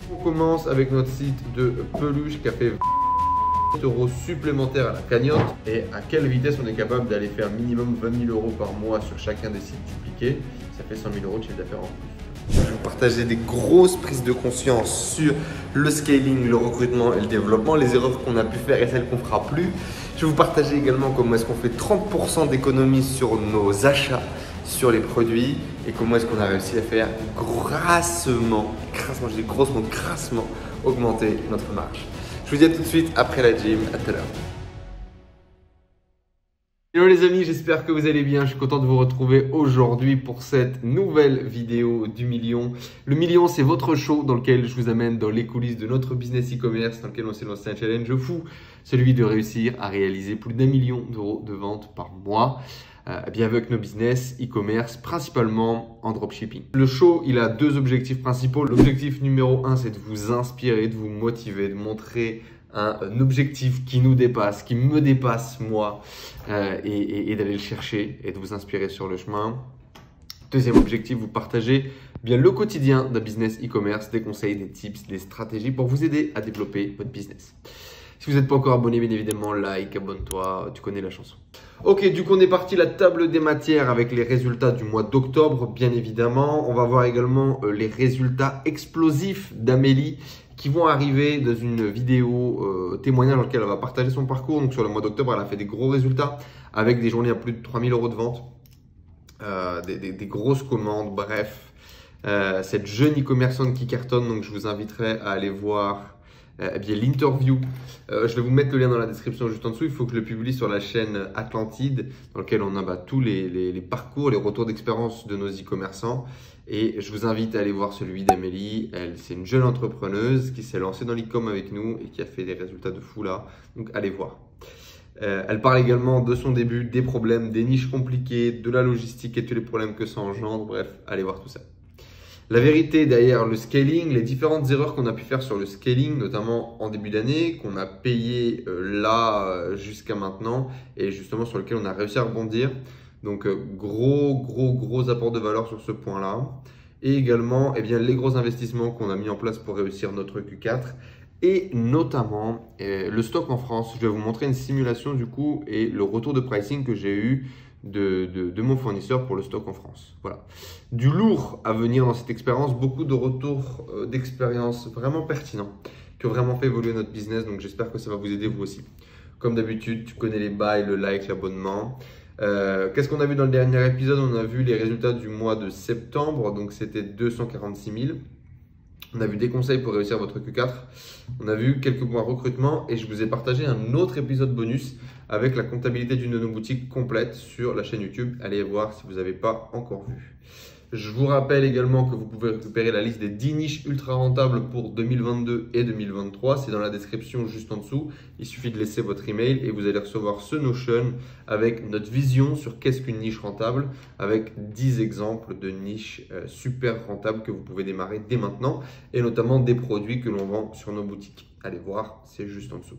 On commence avec notre site de peluche qui a fait 20 € supplémentaires à la cagnotte. Et à quelle vitesse on est capable d'aller faire minimum 20 000 € par mois sur chacun des sites dupliqués. Ça fait 100 000 € de chiffre d'affaires en plus. Je vais vous partager des grosses prises de conscience sur le scaling, le recrutement et le développement, les erreurs qu'on a pu faire et celles qu'on fera plus. Je vais vous partager également comment est-ce qu'on fait 30% d'économie sur nos achats, sur les produits et comment est-ce qu'on a réussi à faire grassement, je dis grossement, grassement augmenter notre marge. Je vous dis à tout de suite après la gym, à tout à l'heure. Hello les amis, j'espère que vous allez bien. Je suis content de vous retrouver aujourd'hui pour cette nouvelle vidéo du million. Le million, c'est votre show dans lequel je vous amène dans les coulisses de notre business e-commerce, dans lequel on s'est lancé un challenge fou, celui de réussir à réaliser plus d'1 million d'euros de ventes par mois. Bien avec nos business e-commerce, principalement en dropshipping. Le show, il a deux objectifs principaux. L'objectif numéro 1, c'est de vous inspirer, de vous motiver, de montrer un objectif qui nous dépasse, qui me dépasse moi, et d'aller le chercher et de vous inspirer sur le chemin. Deuxième objectif, vous partagez bien le quotidien d'un business e-commerce, des conseils, des tips, des stratégies pour vous aider à développer votre business. Si vous n'êtes pas encore abonné, bien évidemment, like, abonne-toi, tu connais la chanson. Ok, du coup, on est parti la table des matières avec les résultats du mois d'octobre, bien évidemment. On va voir également les résultats explosifs d'Amélie qui vont arriver dans une vidéo témoignage dans laquelle elle va partager son parcours. Donc, sur le mois d'octobre, elle a fait des gros résultats avec des journées à plus de 3 000 € de vente, des grosses commandes, bref. Cette jeune e-commerçante qui cartonne, donc je vous inviterai à aller voir bien l'interview. Je vais vous mettre le lien dans la description juste en dessous. Il faut que je le publie sur la chaîne Atlantide dans laquelle on a tous les parcours, les retours d'expérience de nos e-commerçants. Et je vous invite à aller voir celui d'Amélie. Elle, c'est une jeune entrepreneuse qui s'est lancée dans l'e-com avec nous et qui a fait des résultats de fou là. Donc allez voir. Elle parle également de son début, des problèmes, des niches compliquées, de la logistique et tous les problèmes que ça engendre. Bref, allez voir tout ça. La vérité derrière le scaling, les différentes erreurs qu'on a pu faire sur le scaling, notamment en début d'année, qu'on a payé là jusqu'à maintenant et justement sur lequel on a réussi à rebondir. Donc gros apport de valeur sur ce point-là. Et également les gros investissements qu'on a mis en place pour réussir notre Q4 et notamment le stock en France. Je vais vous montrer une simulation du coup et le retour de pricing que j'ai eu de mon fournisseur pour le stock en France. Voilà. Du lourd à venir dans cette expérience, beaucoup de retours d'expérience vraiment pertinents qui ont vraiment fait évoluer notre business. Donc j'espère que ça va vous aider vous aussi. Comme d'habitude, tu connais les bails, le like, l'abonnement. Qu'est-ce qu'on a vu dans le dernier épisode? On a vu les résultats du mois de septembre, donc c'était 246 000. On a vu des conseils pour réussir votre Q4. On a vu quelques points recrutement et je vous ai partagé un autre épisode bonus avec la comptabilité d'une de nos boutiques complète sur la chaîne YouTube. Allez voir si vous n'avez pas encore vu. Je vous rappelle également que vous pouvez récupérer la liste des 10 niches ultra rentables pour 2022 et 2023. C'est dans la description juste en dessous. Il suffit de laisser votre email et vous allez recevoir ce Notion avec notre vision sur qu'est-ce qu'une niche rentable, avec 10 exemples de niches super rentables que vous pouvez démarrer dès maintenant et notamment des produits que l'on vend sur nos boutiques. Allez voir, c'est juste en dessous.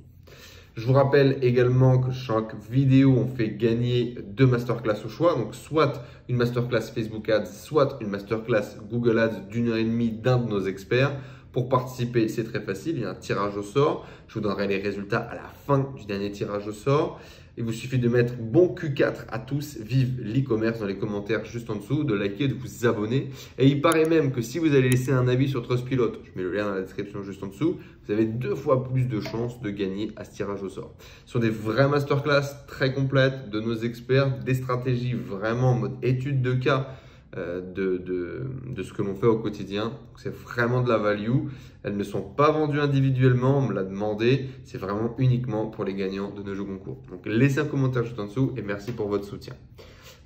Je vous rappelle également que chaque vidéo, on fait gagner 2 masterclass au choix. Donc, soit une masterclass Facebook Ads, soit une masterclass Google Ads d'1h30 d'un de nos experts. Pour participer, c'est très facile. Il y a un tirage au sort. Je vous donnerai les résultats à la fin du dernier tirage au sort. Il vous suffit de mettre bon Q4 à tous, vive l'e-commerce dans les commentaires juste en dessous, de liker, de vous abonner. Et il paraît même que si vous allez laisser un avis sur Trustpilot, je mets le lien dans la description juste en dessous, vous avez 2 fois plus de chances de gagner à ce tirage au sort. Ce sont des vraies masterclass très complètes de nos experts, des stratégies vraiment en mode étude de cas de ce que l'on fait au quotidien. C'est vraiment de la value. Elles ne sont pas vendues individuellement, on me l'a demandé. C'est vraiment uniquement pour les gagnants de nos jeux concours. Donc laissez un commentaire juste en dessous et merci pour votre soutien.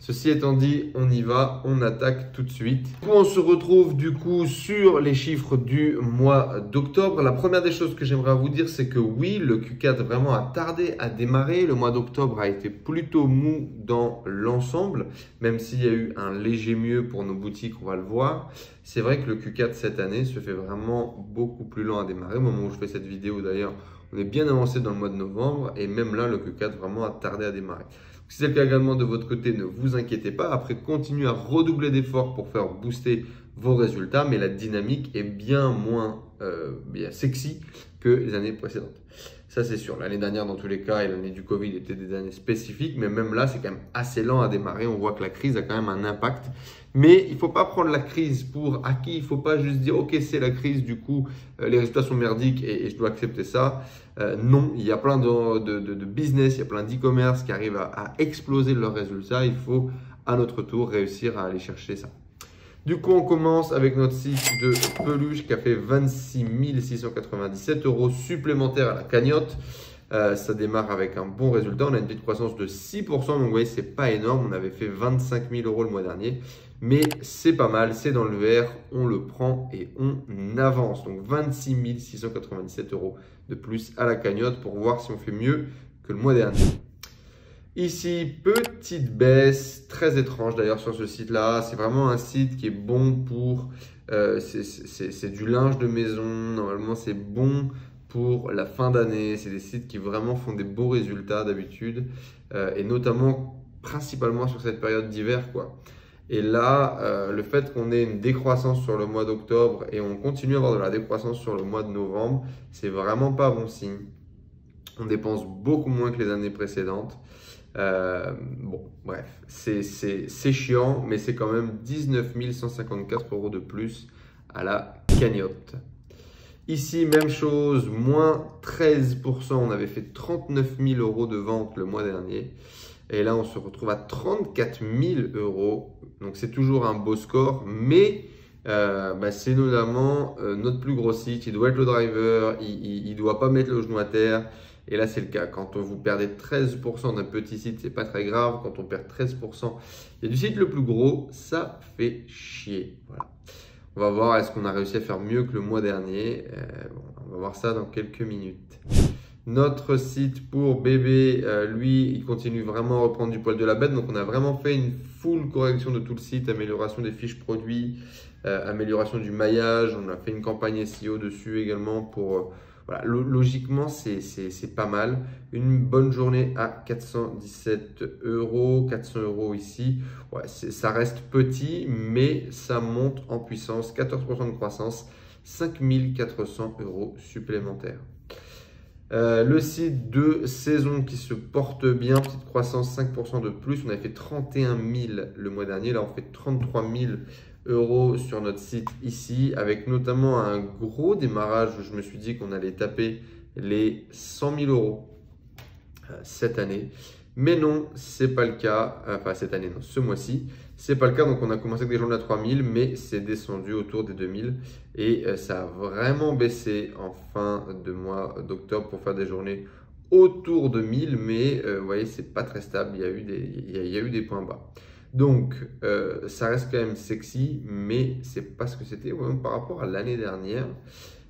Ceci étant dit, on y va, on attaque tout de suite. On se retrouve du coup sur les chiffres du mois d'octobre. La première des choses que j'aimerais vous dire, c'est que oui, le Q4 vraiment a tardé à démarrer. Le mois d'octobre a été plutôt mou dans l'ensemble, même s'il y a eu un léger mieux pour nos boutiques, on va le voir. C'est vrai que le Q4 cette année se fait vraiment beaucoup plus lent à démarrer. Au moment où je fais cette vidéo d'ailleurs, on est bien avancé dans le mois de novembre et même là, le Q4 vraiment a tardé à démarrer. Si c'est le cas également de votre côté, ne vous inquiétez pas. Après, continuez à redoubler d'efforts pour faire booster vos résultats, mais la dynamique est bien moins sexy que les années précédentes. Ça, c'est sûr. L'année dernière, dans tous les cas, et l'année du Covid étaient des années spécifiques, mais même là, c'est quand même assez lent à démarrer. On voit que la crise a quand même un impact. Mais il ne faut pas prendre la crise pour acquis. Il ne faut pas juste dire, OK, c'est la crise, du coup, les résultats sont merdiques et je dois accepter ça. Non, il y a plein de business, il y a plein d'e-commerce qui arrivent à exploser leurs résultats. Il faut, à notre tour, réussir à aller chercher ça. Du coup, on commence avec notre site de peluche qui a fait 26 697 € supplémentaires à la cagnotte. Ça démarre avec un bon résultat. On a une petite croissance de 6%. Donc, vous voyez, ce n'est pas énorme. On avait fait 25 000 € le mois dernier. Mais c'est pas mal. C'est dans le vert. On le prend et on avance. Donc, 26 697 € de plus à la cagnotte pour voir si on fait mieux que le mois dernier. Ici, petite baisse, très étrange d'ailleurs sur ce site-là. C'est vraiment un site qui est bon pour… c'est du linge de maison. Normalement, c'est bon pour la fin d'année. C'est des sites qui vraiment font des beaux résultats d'habitude. Et notamment, principalement sur cette période d'hiver, quoi. Et là, le fait qu'on ait une décroissance sur le mois d'octobre et on continue à avoir de la décroissance sur le mois de novembre, c'est vraiment pas bon signe. On dépense beaucoup moins que les années précédentes. Bon, bref, c'est chiant, mais c'est quand même 19 154 € de plus à la cagnotte. Ici, même chose, moins 13%. On avait fait 39 000 € de vente le mois dernier. Et là, on se retrouve à 34 000 €. Donc, c'est toujours un beau score, mais c'est notamment notre plus gros site. Il doit être le driver, il ne doit pas mettre le genou à terre. Et là, c'est le cas. Quand vous perdez 13% d'un petit site, c'est pas très grave. Quand on perd 13%, il y a du site le plus gros, ça fait chier. Voilà. On va voir, est-ce qu'on a réussi à faire mieux que le mois dernier. On va voir ça dans quelques minutes. Notre site pour bébé, lui, il continue vraiment à reprendre du poil de la bête. Donc, on a vraiment fait une full correction de tout le site, amélioration des fiches produits, amélioration du maillage. On a fait une campagne SEO dessus également pour… voilà, logiquement, c'est pas mal. Une bonne journée à 417 €, 400 € ici. Ouais, ça reste petit, mais ça monte en puissance. 14% de croissance, 5 400 € supplémentaires. Le site de saison qui se porte bien, petite croissance, 5% de plus. On avait fait 31 000 le mois dernier. Là, on fait 33 000 € sur notre site ici, avec notamment un gros démarrage où je me suis dit qu'on allait taper les 100 000 € cette année. Mais non, c'est pas le cas. Enfin, cette année, non, ce mois-ci. C'est pas le cas. Donc, on a commencé avec des journées à 3 000, mais c'est descendu autour des 2 000. Et ça a vraiment baissé en fin de mois d'octobre pour faire des journées autour de 1000. Mais vous voyez, c'est pas très stable. Il y a eu des points bas. Donc, ça reste quand même sexy, mais c'est pas ce que c'était par rapport à l'année dernière.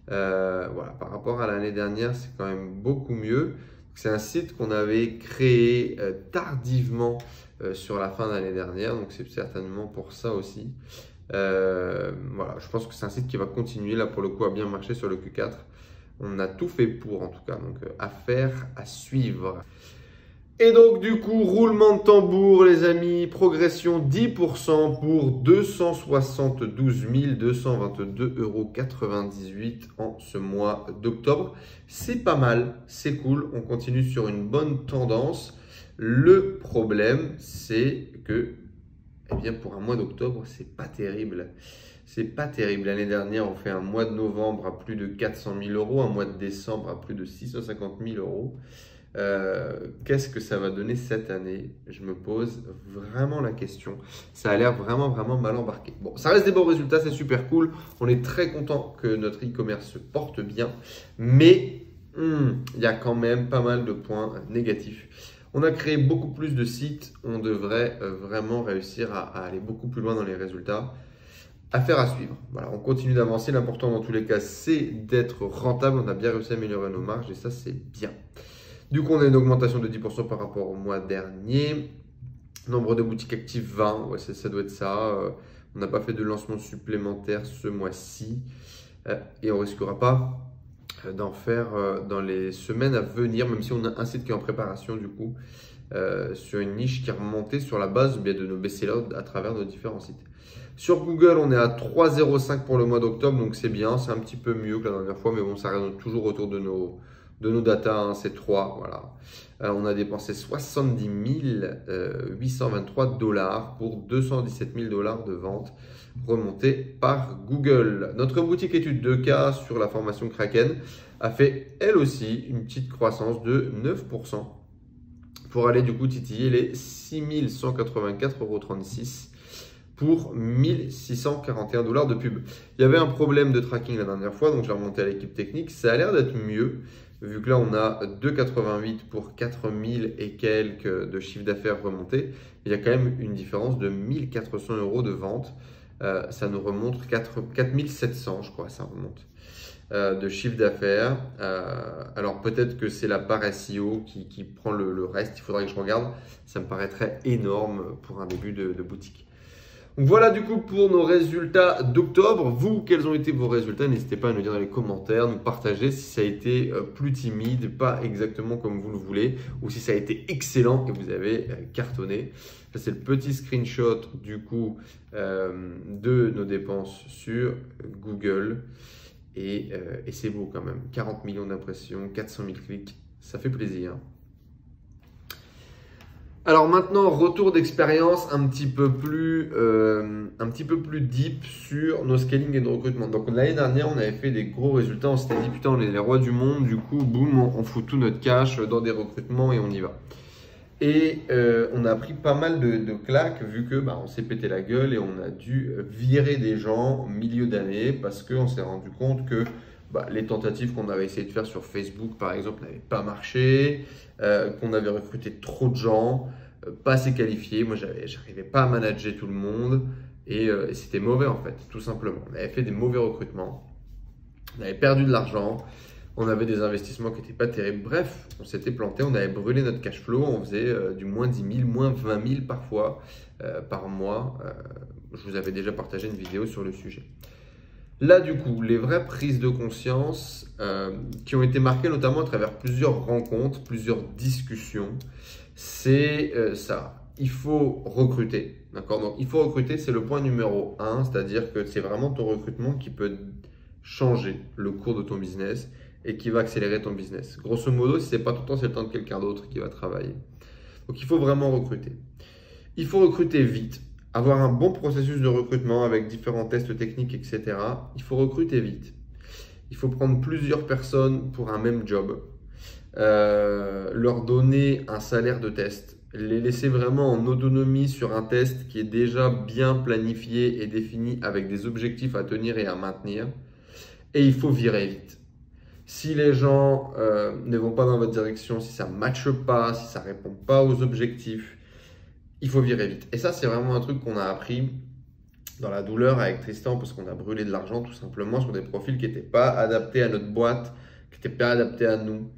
Voilà, par rapport à l'année dernière, c'est quand même beaucoup mieux. C'est un site qu'on avait créé tardivement sur la fin de l'année dernière, donc c'est certainement pour ça aussi. Voilà, je pense que c'est un site qui va continuer là pour le coup à bien marcher sur le Q4. On a tout fait pour en tout cas, donc affaire à suivre. Et donc du coup, roulement de tambour les amis, progression 10% pour 272 222,98 € en ce mois d'octobre. C'est pas mal, c'est cool, on continue sur une bonne tendance. Le problème, c'est que eh bien, pour un mois d'octobre, c'est pas terrible. C'est pas terrible. L'année dernière, on fait un mois de novembre à plus de 400 000 €, un mois de décembre à plus de 650 000 €. Qu'est-ce que ça va donner cette année? Je me pose vraiment la question. Ça a l'air vraiment mal embarqué. Bon, ça reste des bons résultats, c'est super cool. On est très content que notre e-commerce se porte bien, mais il y a quand même pas mal de points négatifs. On a créé beaucoup plus de sites. On devrait vraiment réussir à aller beaucoup plus loin dans les résultats. Affaire à suivre. Voilà, on continue d'avancer. L'important dans tous les cas, c'est d'être rentable. On a bien réussi à améliorer nos marges et ça, c'est bien. Du coup, on a une augmentation de 10% par rapport au mois dernier. Nombre de boutiques actives 20, ouais, ça doit être ça. On n'a pas fait de lancement supplémentaire ce mois-ci. Et on ne risquera pas d'en faire dans les semaines à venir, même si on a un site qui est en préparation du coup. sur une niche qui remontait sur la base bien, de nos best-sellers à travers nos différents sites. Sur Google, on est à 3,05 pour le mois d'octobre, donc c'est bien, c'est un petit peu mieux que la dernière fois, mais bon, ça reste toujours autour de nos datas, hein, c'est 3, voilà. On a dépensé 70 823 $ pour 217 000 $ de vente remontée par Google. Notre boutique étude 2K sur la formation Kraken a fait elle aussi une petite croissance de 9% pour aller du coup titiller les 6 184,36 € pour 1 641 $ de pub. Il y avait un problème de tracking la dernière fois, donc j'ai remonté à l'équipe technique. Ça a l'air d'être mieux, vu que là on a 2,88 pour 4000 et quelques de chiffre d'affaires remonté. Il y a quand même une différence de 1 400 € de vente. Ça nous remonte 4 700, je crois, ça remonte. De chiffre d'affaires. Alors peut-être que c'est la part SEO qui prend le reste, il faudrait que je regarde. Ça me paraîtrait énorme pour un début de boutique. Donc voilà du coup pour nos résultats d'octobre. Vous, quels ont été vos résultats? N'hésitez pas à nous dire dans les commentaires, nous partager si ça a été plus timide, pas exactement comme vous le voulez, ou si ça a été excellent et vous avez cartonné. Ça c'est le petit screenshot du coup de nos dépenses sur Google. Et c'est beau quand même, 40 millions d'impressions, 400 000 clics, ça fait plaisir. Alors maintenant, retour d'expérience un petit peu plus deep sur nos scaling et nos recrutements. Donc l'année dernière, on avait fait des gros résultats, on s'était dit putain, on est les rois du monde, du coup, boum, on fout tout notre cash dans des recrutements et on y va. Et on a pris pas mal de claques vu que on s'est pété la gueule et on a dû virer des gens au milieu d'année parce qu'on s'est rendu compte que les tentatives qu'on avait essayé de faire sur Facebook par exemple n'avaient pas marché, qu'on avait recruté trop de gens, pas assez qualifiés. Moi, j'arrivais pas à manager tout le monde et c'était mauvais en fait, tout simplement. On avait fait des mauvais recrutements, on avait perdu de l'argent. On avait des investissements qui n'étaient pas terribles. Bref, on s'était planté, on avait brûlé notre cash flow. On faisait du moins 10 000, moins 20 000 parfois par mois. Je vous avais déjà partagé une vidéo sur le sujet. Là, du coup, les vraies prises de conscience qui ont été marquées notamment à travers plusieurs rencontres, plusieurs discussions, c'est ça. Il faut recruter. D'accord? Donc, il faut recruter, c'est le point numéro 1. C'est-à-dire que c'est vraiment ton recrutement qui peut changer le cours de ton business et qui va accélérer ton business. Grosso modo, si ce n'est pas ton temps, c'est le temps de quelqu'un d'autre qui va travailler. Donc, il faut vraiment recruter. Il faut recruter vite, avoir un bon processus de recrutement avec différents tests techniques, etc. Il faut recruter vite. Il faut prendre plusieurs personnes pour un même job, leur donner un salaire de test, les laisser vraiment en autonomie sur un test qui est déjà bien planifié et défini avec des objectifs à tenir et à maintenir. Et il faut virer vite. Si les gens ne vont pas dans votre direction, si ça ne matche pas, si ça ne répond pas aux objectifs, il faut virer vite. Et ça, c'est vraiment un truc qu'on a appris dans la douleur avec Tristan parce qu'on a brûlé de l'argent tout simplement sur des profils qui n'étaient pas adaptés à notre boîte, qui n'étaient pas adaptés à nous.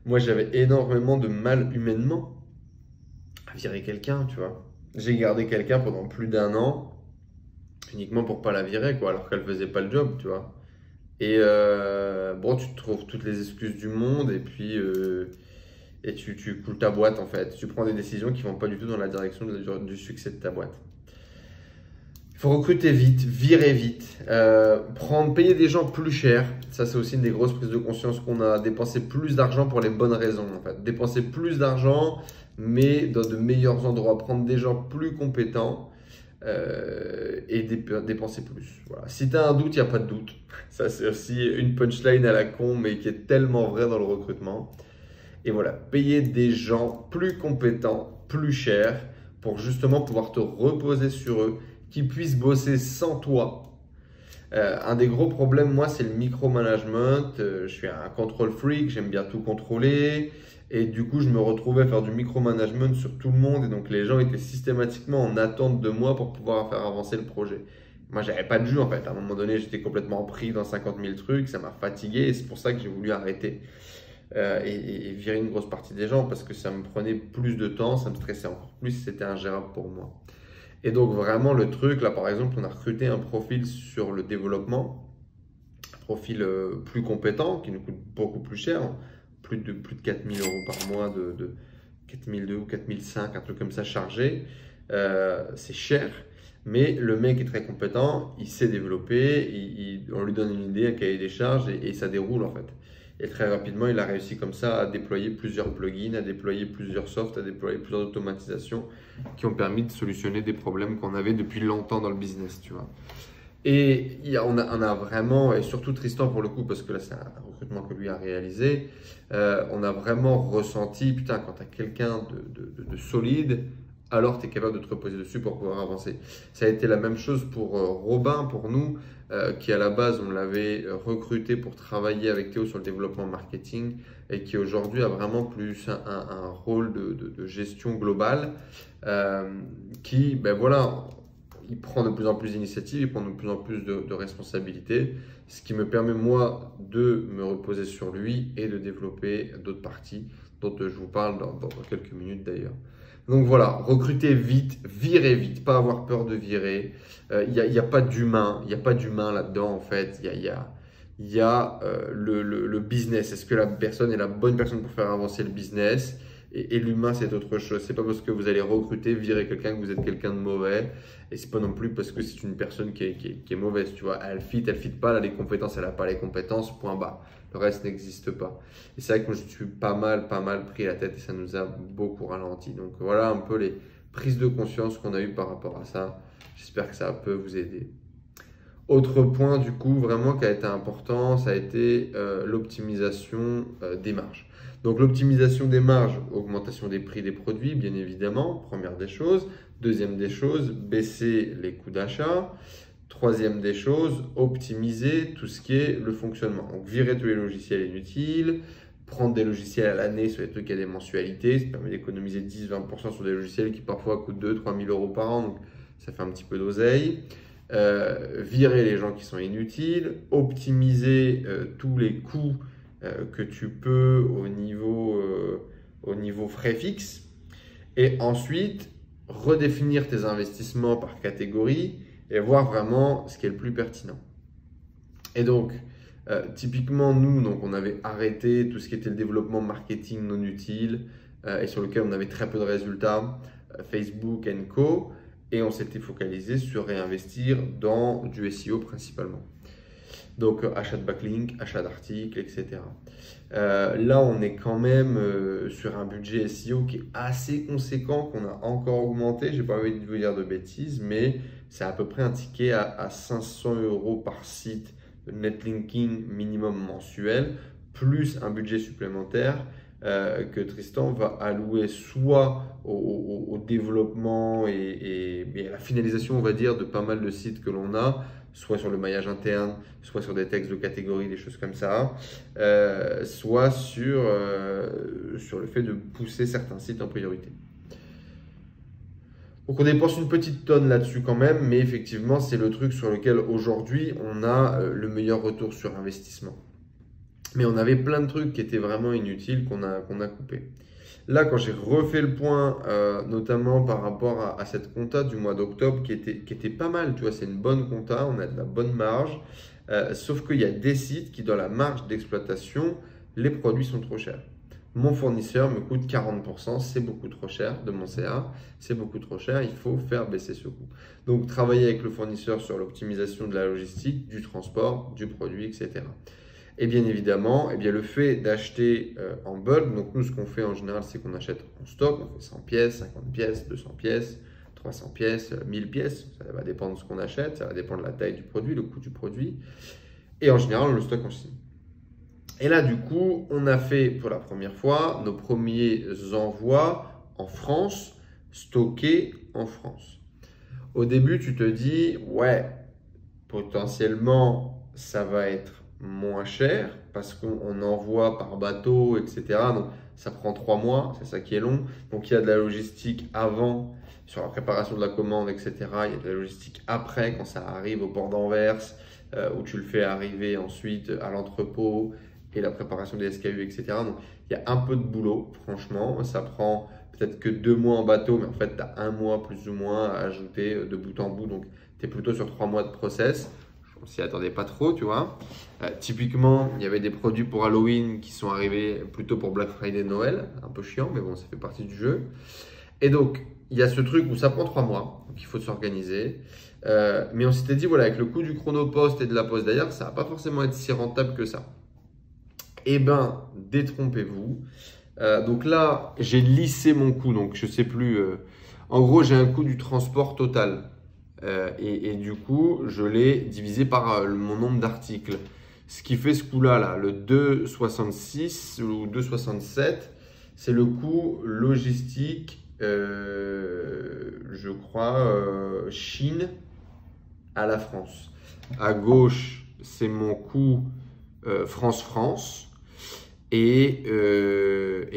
Moi, j'avais énormément de mal humainement à virer quelqu'un, tu vois. J'ai gardé quelqu'un pendant plus d'1 an uniquement pour pas la virer, quoi, alors qu'elle ne faisait pas le job, tu vois. Et bon, tu te trouves toutes les excuses du monde et puis tu coules ta boîte en fait. Tu prends des décisions qui ne vont pas du tout dans la direction du succès de ta boîte. Il faut recruter vite, virer vite, payer des gens plus cher. Ça, c'est aussi une des grosses prises de conscience qu'on a. Dépenser plus d'argent pour les bonnes raisons en fait. Dépenser plus d'argent mais dans de meilleurs endroits. Prendre des gens plus compétents. Et dépenser plus. Voilà. Si tu as un doute, il n'y a pas de doute. Ça, c'est aussi une punchline à la con, mais qui est tellement vrai dans le recrutement. Et voilà, payer des gens plus compétents, plus chers, pour justement pouvoir te reposer sur eux, qui puissent bosser sans toi. Un des gros problèmes, moi, c'est le micromanagement. Je suis un control freak, j'aime bien tout contrôler. Et du coup, je me retrouvais à faire du micromanagement sur tout le monde. Et donc, les gens étaient systématiquement en attente de moi pour pouvoir faire avancer le projet. Moi, j'avais pas de jus en fait. À un moment donné, j'étais complètement pris dans 50 000 trucs. Ça m'a fatigué et c'est pour ça que j'ai voulu arrêter et virer une grosse partie des gens parce que ça me prenait plus de temps, ça me stressait encore plus. C'était ingérable pour moi. Et donc, vraiment, le truc, là, par exemple, on a recruté un profil sur le développement, un profil plus compétent qui nous coûte beaucoup plus cher. Plus de 4 000 € par mois 4002 ou 4005, un truc comme ça chargé. C'est cher, mais le mec est très compétent, il sait développer, on lui donne une idée, un cahier des charges et ça déroule en fait. Et très rapidement, il a réussi comme ça à déployer plusieurs plugins, à déployer plusieurs softs, à déployer plusieurs automatisations qui ont permis de solutionner des problèmes qu'on avait depuis longtemps dans le business, tu vois. Et on a vraiment, et surtout Tristan pour le coup, parce que là c'est un recrutement que lui a réalisé, on a vraiment ressenti, putain, quand tu as quelqu'un de solide, alors tu es capable de te reposer dessus pour pouvoir avancer. Ça a été la même chose pour Robin, pour nous, qui à la base on l'avait recruté pour travailler avec Théo sur le développement marketing et qui aujourd'hui a vraiment plus un rôle de gestion globale qui, ben voilà, il prend de plus en plus d'initiatives, il prend de plus en plus de responsabilités, ce qui me permet moi de me reposer sur lui et de développer d'autres parties dont je vous parle dans quelques minutes d'ailleurs. Donc voilà, recruter vite, virer vite, pas avoir peur de virer. Il n'y a pas d'humain, il n'y a pas d'humain là-dedans en fait. Il y a le business. Est-ce que la personne est la bonne personne pour faire avancer le business? Et l'humain, c'est autre chose. C'est pas parce que vous allez recruter, virer quelqu'un que vous êtes quelqu'un de mauvais. Et c'est pas non plus parce que c'est une personne qui est mauvaise. Tu vois, elle fit pas, elle a les compétences, elle a pas les compétences, point barre. Le reste n'existe pas. Et c'est vrai que moi, je suis pas mal pris la tête et ça nous a beaucoup ralenti. Donc voilà un peu les prises de conscience qu'on a eues par rapport à ça. J'espère que ça peut vous aider. Autre point du coup vraiment qui a été important, ça a été l'optimisation des marges. Donc l'optimisation des marges, augmentation des prix des produits, bien évidemment, première des choses. Deuxième des choses, baisser les coûts d'achat. Troisième des choses, optimiser tout ce qui est le fonctionnement. Donc virer tous les logiciels inutiles, prendre des logiciels à l'année sur les trucs qui a des mensualités, ça permet d'économiser 10-20% sur des logiciels qui parfois coûtent 2-3 000 euros par an, donc ça fait un petit peu d'oseille. Virer les gens qui sont inutiles, optimiser tous les coûts que tu peux au niveau frais fixes et ensuite redéfinir tes investissements par catégorie et voir vraiment ce qui est le plus pertinent. Et donc, typiquement, nous, donc, on avait arrêté tout ce qui était le développement marketing non utile et sur lequel on avait très peu de résultats, Facebook & Co. Et on s'était focalisé sur réinvestir dans du SEO principalement. Donc achat de backlink, achat d'articles, etc. Là, on est quand même sur un budget SEO qui est assez conséquent, qu'on a encore augmenté. Je n'ai pas envie de vous dire de bêtises, mais c'est à peu près un ticket à 500 euros par site de netlinking minimum mensuel, plus un budget supplémentaire que Tristan va allouer soit au développement et à la finalisation, on va dire, de pas mal de sites que l'on a, soit sur le maillage interne, soit sur des textes de catégorie, des choses comme ça, soit sur le fait de pousser certains sites en priorité. Donc on dépense une petite tonne là-dessus quand même, mais effectivement c'est le truc sur lequel aujourd'hui on a le meilleur retour sur investissement. Mais on avait plein de trucs qui étaient vraiment inutiles qu'on a coupé. Là, quand j'ai refait le point, notamment par rapport à cette compta du mois d'octobre qui était pas mal, tu vois, c'est une bonne compta, on a de la bonne marge, sauf qu'il y a des sites qui, dans la marge d'exploitation, les produits sont trop chers. Mon fournisseur me coûte 40%, c'est beaucoup trop cher de mon CA, c'est beaucoup trop cher, il faut faire baisser ce coût. Donc, travailler avec le fournisseur sur l'optimisation de la logistique, du transport, du produit, etc. Et bien évidemment, le fait d'acheter en bulk, donc nous ce qu'on fait en général, c'est qu'on achète en stock, on fait 100 pièces, 50 pièces, 200 pièces, 300 pièces, 1000 pièces, ça va dépendre de ce qu'on achète, ça va dépendre de la taille du produit, le coût du produit. Et en général, on le stocke en Chine. Et là, du coup, on a fait pour la première fois nos premiers envois en France, stockés en France. Au début, tu te dis, ouais, potentiellement, ça va être moins cher parce qu'on envoie par bateau, etc. Donc, ça prend 3 mois, c'est ça qui est long. Donc, il y a de la logistique avant sur la préparation de la commande, etc. Il y a de la logistique après quand ça arrive au port d'Anvers où tu le fais arriver ensuite à l'entrepôt et la préparation des SKU, etc. Donc, il y a un peu de boulot, franchement. Ça prend peut-être que 2 mois en bateau, mais en fait, tu as 1 mois plus ou moins à ajouter de bout en bout. Donc, tu es plutôt sur 3 mois de process. on s'y attendait pas trop, tu vois. Typiquement, il y avait des produits pour Halloween qui sont arrivés plutôt pour Black Friday, Noël. Un peu chiant, mais bon, ça fait partie du jeu. Et donc, il y a ce truc où ça prend 3 mois, donc il faut s'organiser. Mais on s'était dit, voilà, avec le coût du chronopost et de la pause d'ailleurs, ça va pas forcément être si rentable que ça. Eh ben, détrompez-vous. Donc là, j'ai lissé mon coût, donc je sais plus. En gros, j'ai un coût du transport total. Et du coup, je l'ai divisé par mon nombre d'articles. Ce qui fait ce coût-là, là, le 2,66 ou 2,67, c'est le coût logistique, je crois, Chine à la France. À gauche, c'est mon coût France-France. Et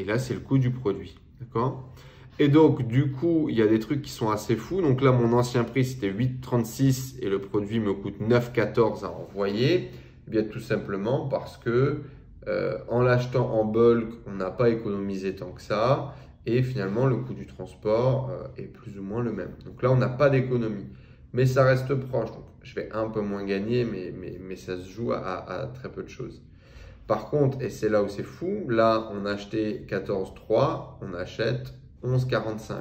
là, c'est le coût du produit. D'accord ? Et donc, du coup, il y a des trucs qui sont assez fous. Donc là, mon ancien prix, c'était 8,36 et le produit me coûte 9,14 à envoyer. Eh bien, tout simplement parce que en l'achetant en bulk, on n'a pas économisé tant que ça. Et finalement, le coût du transport est plus ou moins le même. Donc là, on n'a pas d'économie. Mais ça reste proche. Donc, je vais un peu moins gagner, mais ça se joue à très peu de choses. Par contre, et c'est là où c'est fou, là, on a acheté 14,3, on achète 11,45.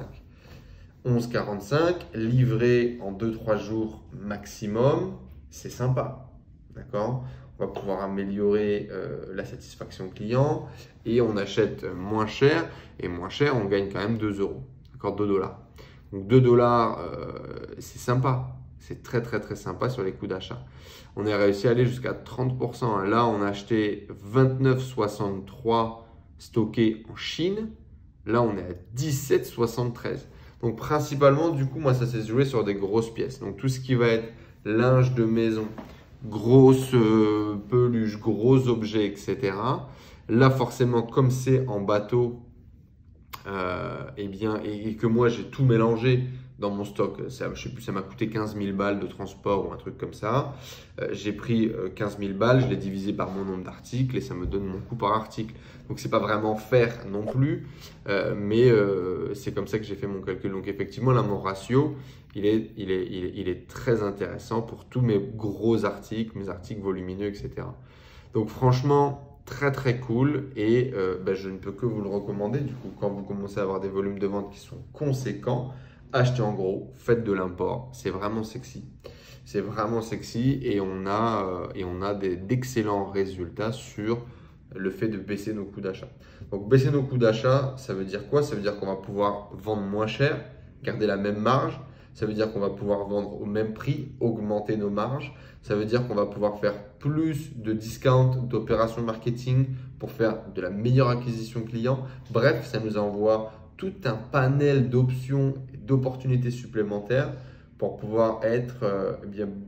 11,45 livré en 2-3 jours maximum, c'est sympa. D'accord ? On va pouvoir améliorer la satisfaction client et on achète moins cher. Et moins cher, on gagne quand même 2 euros. D'accord ? 2 dollars. Donc 2 dollars, c'est sympa. C'est très très très sympa sur les coûts d'achat. On a réussi à aller jusqu'à 30%. Là, on a acheté 29,63 stocké en Chine. Là, on est à 17,73. Donc, principalement, du coup, moi, ça s'est joué sur des grosses pièces. Donc, tout ce qui va être linge de maison, grosses peluches, gros objets, etc. Là, forcément, comme c'est en bateau, eh bien, et que moi, j'ai tout mélangé dans mon stock, ça, je sais plus, ça m'a coûté 15 000 balles de transport ou un truc comme ça. J'ai pris 15 000 balles, je l'ai divisé par mon nombre d'articles et ça me donne mon coût par article. Donc, c'est pas vraiment faire non plus, mais c'est comme ça que j'ai fait mon calcul. Donc, effectivement, là, mon ratio, il est très intéressant pour tous mes gros articles, mes articles volumineux, etc. Donc, franchement, très très cool et je ne peux que vous le recommander. Du coup, quand vous commencez à avoir des volumes de vente qui sont conséquents, achetez en gros, faites de l'import, c'est vraiment sexy. C'est vraiment sexy et on a d'excellents résultats sur le fait de baisser nos coûts d'achat. Donc baisser nos coûts d'achat, ça veut dire quoi? Ça veut dire qu'on va pouvoir vendre moins cher, garder la même marge. Ça veut dire qu'on va pouvoir vendre au même prix, augmenter nos marges. Ça veut dire qu'on va pouvoir faire plus de discount, d'opérations marketing pour faire de la meilleure acquisition client. Bref, ça nous envoie tout un panel d'options et d'opportunités supplémentaires pour pouvoir être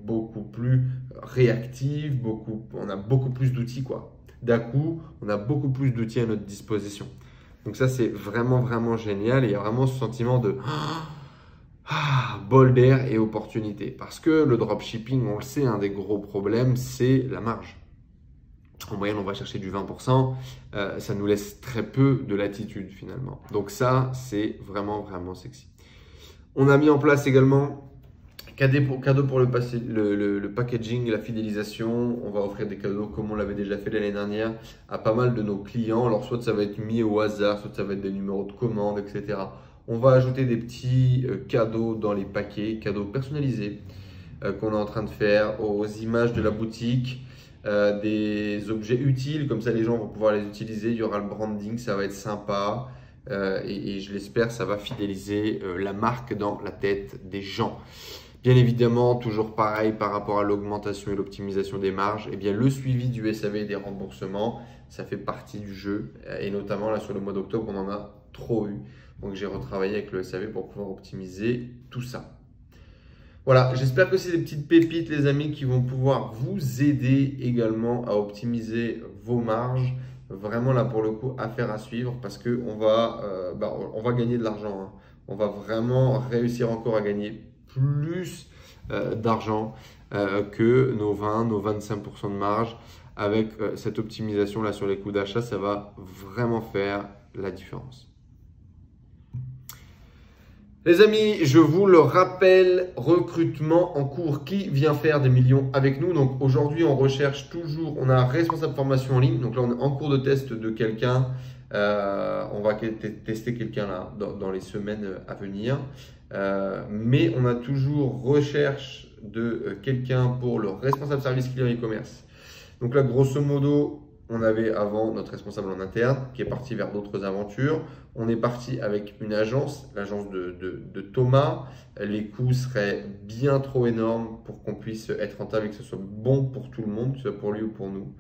beaucoup plus réactif, on a beaucoup plus d'outils quoi. D'un coup, on a beaucoup plus d'outils à notre disposition. Donc ça, c'est vraiment, vraiment génial. Et il y a vraiment ce sentiment de bol d'air et opportunité. Parce que le dropshipping, on le sait, un des gros problèmes, c'est la marge. En moyenne, on va chercher du 20%. Ça nous laisse très peu de latitude finalement. Donc ça, c'est vraiment, vraiment sexy. On a mis en place également cadeau pour le packaging, la fidélisation. On va offrir des cadeaux comme on l'avait déjà fait l'année dernière à pas mal de nos clients. Alors soit ça va être mis au hasard, soit ça va être des numéros de commande, etc. On va ajouter des petits cadeaux dans les paquets, cadeaux personnalisés qu'on est en train de faire aux images de la boutique. Des objets utiles, comme ça les gens vont pouvoir les utiliser, il y aura le branding, ça va être sympa et je l'espère, ça va fidéliser la marque dans la tête des gens. Bien évidemment, toujours pareil par rapport à l'augmentation et l'optimisation des marges, et bien le suivi du SAV et des remboursements, ça fait partie du jeu et notamment là sur le mois d'octobre, on en a trop eu. Donc j'ai retravaillé avec le SAV pour pouvoir optimiser tout ça. Voilà, j'espère que c'est des petites pépites, les amis, qui vont pouvoir vous aider également à optimiser vos marges. Vraiment, là, pour le coup, affaire à suivre parce qu'on on va gagner de l'argent. Hein. On va vraiment réussir encore à gagner plus d'argent que nos 20, nos 25% de marge. Avec cette optimisation-là sur les coûts d'achat, ça va vraiment faire la différence. Les amis, je vous le rappelle, recrutement en cours. Qui vient faire des millions avec nous? Donc aujourd'hui, on recherche toujours, on a un responsable formation en ligne. Donc là, on est en cours de test de quelqu'un. On va tester quelqu'un là dans les semaines à venir. Mais on a toujours recherche de quelqu'un pour le responsable service client e-commerce. Donc là, grosso modo, on avait avant notre responsable en interne qui est parti vers d'autres aventures. On est parti avec une agence, l'agence de Thomas. Les coûts seraient bien trop énormes pour qu'on puisse être rentable et que ce soit bon pour tout le monde, que ce soit pour lui ou pour nous.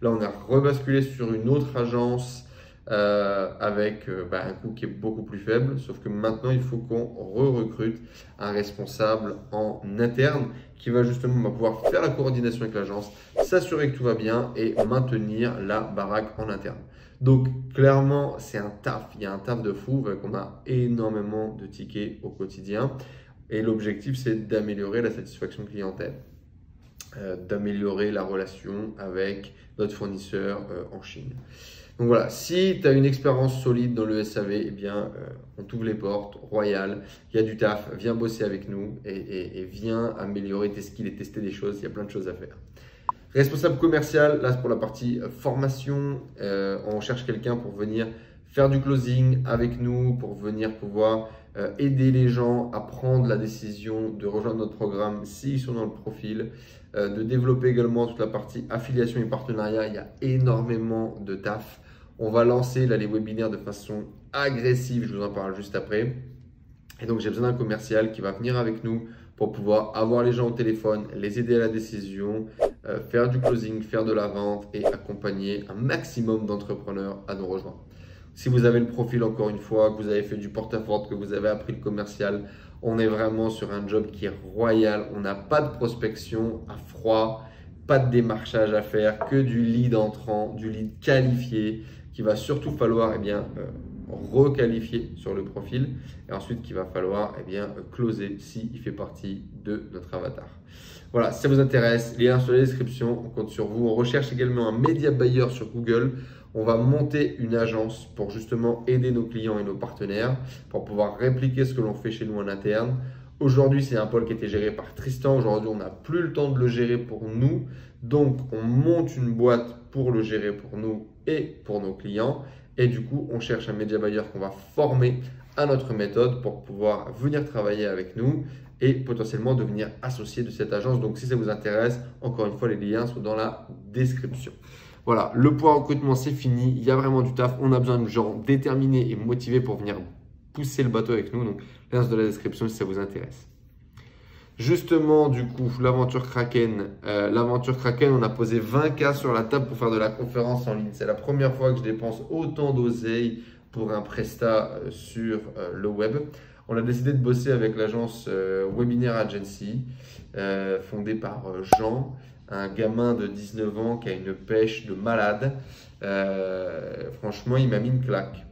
Là, on a rebasculé sur une autre agence avec un coût qui est beaucoup plus faible. Sauf que maintenant, il faut qu'on recrute un responsable en interne qui va justement pouvoir faire la coordination avec l'agence, s'assurer que tout va bien et maintenir la baraque en interne. Donc clairement, c'est un taf, il y a un taf de fou, on a énormément de tickets au quotidien et l'objectif c'est d'améliorer la satisfaction clientèle, d'améliorer la relation avec notre fournisseur en Chine. Donc voilà, si tu as une expérience solide dans le SAV, eh bien, on t'ouvre les portes, royal, il y a du taf, viens bosser avec nous et viens améliorer tes skills et tester des choses, il y a plein de choses à faire. Responsable commercial, là c'est pour la partie formation, on cherche quelqu'un pour venir faire du closing avec nous, pour venir pouvoir aider les gens à prendre la décision de rejoindre notre programme s'ils sont dans le profil, de développer également toute la partie affiliation et partenariat, il y a énormément de taf. On va lancer là, les webinaires de façon agressive, je vous en parle juste après. Et donc j'ai besoin d'un commercial qui va venir avec nous pour pouvoir avoir les gens au téléphone, les aider à la décision, faire du closing, faire de la vente et accompagner un maximum d'entrepreneurs à nous rejoindre. Si vous avez le profil, encore une fois, que vous avez fait du porte-à-porte, que vous avez appris le commercial, on est vraiment sur un job qui est royal. On n'a pas de prospection à froid, pas de démarchage à faire, que du lead entrant, du lead qualifié qu'il va surtout falloir requalifier sur le profil et ensuite qu'il va falloir closer s'il fait partie de notre avatar. Voilà, si ça vous intéresse, lien sur la description, on compte sur vous. On recherche également un média buyer sur Google. On va monter une agence pour justement aider nos clients et nos partenaires pour pouvoir répliquer ce que l'on fait chez nous en interne. Aujourd'hui, c'est un pôle qui était géré par Tristan. Aujourd'hui, on n'a plus le temps de le gérer pour nous. Donc, on monte une boîte pour le gérer pour nous et pour nos clients. Et du coup, on cherche un média buyer qu'on va former à notre méthode pour pouvoir venir travailler avec nous et potentiellement devenir associé de cette agence. Donc, si ça vous intéresse, encore une fois, les liens sont dans la description. Voilà, le point recrutement, c'est fini. Il y a vraiment du taf. On a besoin de gens déterminés et motivés pour venir pousser le bateau avec nous. Donc, lien dans la description si ça vous intéresse. Justement, du coup, l'aventure Kraken, on a posé 20K sur la table pour faire de la conférence en ligne. C'est la première fois que je dépense autant d'oseille pour un prestat sur le web. On a décidé de bosser avec l'agence Webinaire Agency, fondée par Jean, un gamin de 19 ans qui a une pêche de malade. Franchement, il m'a mis une claque.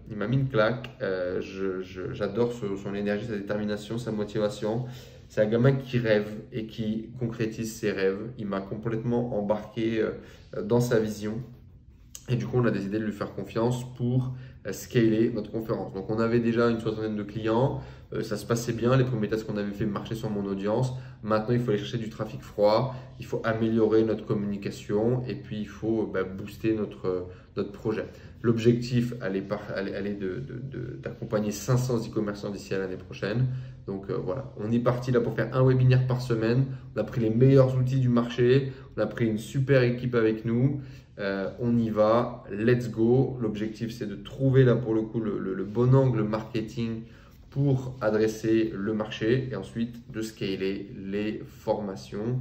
J'adore son énergie, sa détermination, sa motivation. C'est un gamin qui rêve et qui concrétise ses rêves. Il m'a complètement embarqué dans sa vision. Et du coup, on a décidé de lui faire confiance pour scaler notre conférence. Donc, on avait déjà une soixantaine de clients. Ça se passait bien. Les premiers tests qu'on avait fait marchaient sur mon audience. Maintenant, il faut aller chercher du trafic froid. Il faut améliorer notre communication. Et puis, il faut booster notre projet. L'objectif, elle est d'accompagner 500 e-commerçants d'ici à l'année prochaine. Donc voilà, on est parti là pour faire un webinaire par semaine. On a pris les meilleurs outils du marché. On a pris une super équipe avec nous. On y va, let's go. L'objectif, c'est de trouver là pour le coup le bon angle marketing pour adresser le marché et ensuite de scaler les formations,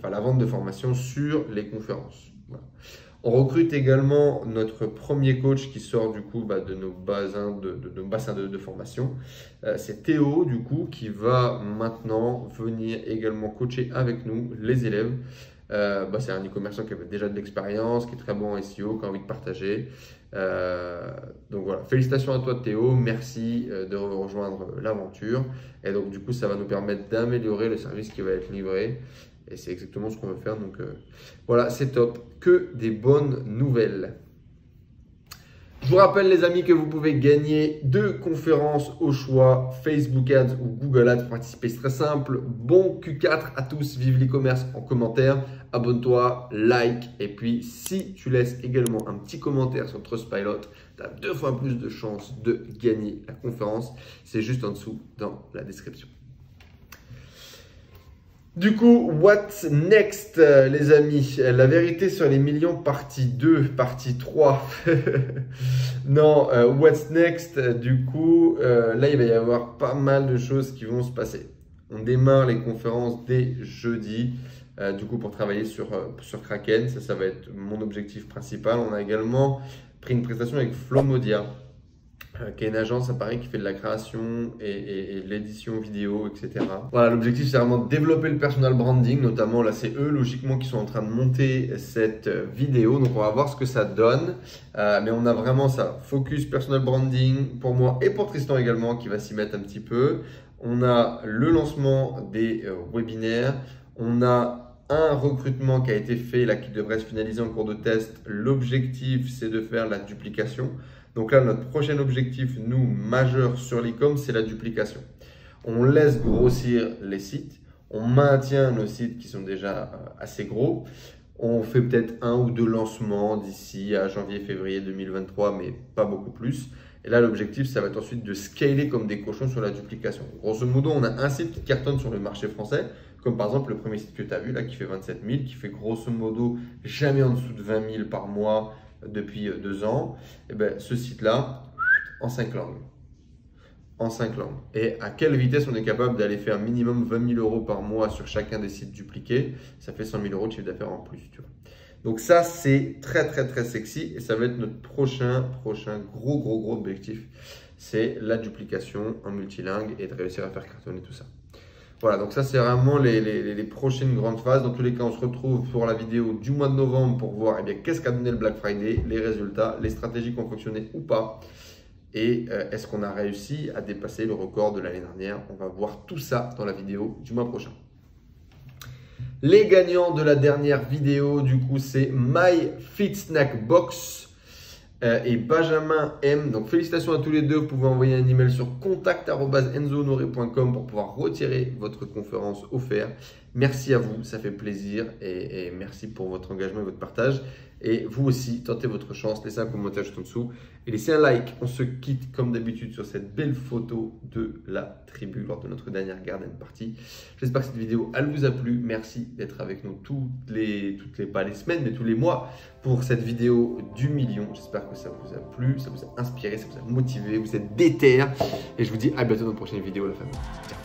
la vente de formations sur les conférences. Voilà. On recrute également notre premier coach qui sort du coup de nos bassins de formation. C'est Théo du coup qui va maintenant venir également coacher avec nous les élèves. C'est un e-commerçant qui avait déjà de l'expérience, qui est très bon en SEO, qui a envie de partager. Donc voilà, félicitations à toi Théo, merci de rejoindre l'aventure. Et donc du coup, ça va nous permettre d'améliorer le service qui va être livré. Et c'est exactement ce qu'on veut faire. Donc voilà, c'est top. Que des bonnes nouvelles. Je vous rappelle les amis que vous pouvez gagner 2 conférences au choix, Facebook Ads ou Google Ads. Pour participer, c'est très simple. Bon Q4 à tous, vive l'e-commerce en commentaire. Abonne-toi, like et puis si tu laisses également un petit commentaire sur Trustpilot, tu as 2 fois plus de chances de gagner la conférence. C'est juste en dessous dans la description. Du coup, what's next les amis? La vérité sur les millions partie 2, partie 3. Non, what's next? Du coup, là il va y avoir pas mal de choses qui vont se passer. On démarre les conférences dès jeudi. Du coup, pour travailler sur Kraken, ça va être mon objectif principal. On a également pris une prestation avec Flomodia, qui est une agence, appareil, qui fait de la création et de l'édition vidéo, etc. Voilà, l'objectif, c'est vraiment de développer le personal branding, notamment là, c'est eux, logiquement, qui sont en train de monter cette vidéo. Donc, on va voir ce que ça donne. Mais on a vraiment ça, focus personal branding pour moi et pour Tristan également, qui va s'y mettre un petit peu. On a le lancement des webinaires. On a un recrutement qui a été fait, là, qui devrait se finaliser en cours de test. L'objectif, c'est de faire la duplication. Donc là, notre prochain objectif, nous, majeur sur l'e-com, c'est la duplication. On laisse grossir les sites. On maintient nos sites qui sont déjà assez gros. On fait peut-être 1 ou 2 lancements d'ici à janvier-février 2023, mais pas beaucoup plus. Et là, l'objectif, ça va être ensuite de scaler comme des cochons sur la duplication. Grosso modo, on a un site qui cartonne sur le marché français, comme par exemple le premier site que tu as vu, là, qui fait 27 000, qui fait grosso modo jamais en dessous de 20 000 par mois depuis 2 ans. Et bien, ce site-là, en 5 langues. En 5 langues. Et à quelle vitesse on est capable d'aller faire minimum 20 000 euros par mois sur chacun des sites dupliqués? Ça fait 100 000 euros de chiffre d'affaires en plus, tu vois. Donc ça, c'est très sexy et ça va être notre prochain gros objectif. C'est la duplication en multilingue et de réussir à faire cartonner tout ça. Voilà, donc ça, c'est vraiment les prochaines grandes phases. Dans tous les cas, on se retrouve pour la vidéo du mois de novembre pour voir qu'est-ce qu'a donné le Black Friday, les résultats, les stratégies qui ont fonctionné ou pas. Et est-ce qu'on a réussi à dépasser le record de l'année dernière? On va voir tout ça dans la vidéo du mois prochain. Les gagnants de la dernière vidéo, du coup, c'est My Fit Snack Box et Benjamin M. Donc, félicitations à tous les deux. Vous pouvez envoyer un email sur contact@enzohonoré.com pour pouvoir retirer votre conférence offerte. Merci à vous, ça fait plaisir et merci pour votre engagement et votre partage. Et vous aussi, tentez votre chance, laissez un commentaire juste en dessous et laissez un like. On se quitte comme d'habitude sur cette belle photo de la tribu lors de notre dernière garden party. J'espère que cette vidéo, elle vous a plu. Merci d'être avec nous pas les semaines, mais tous les mois pour cette vidéo du million. J'espère que ça vous a plu, ça vous a inspiré, ça vous a motivé, vous êtes déter. Et je vous dis à bientôt dans une prochaine vidéo, la famille. Ciao.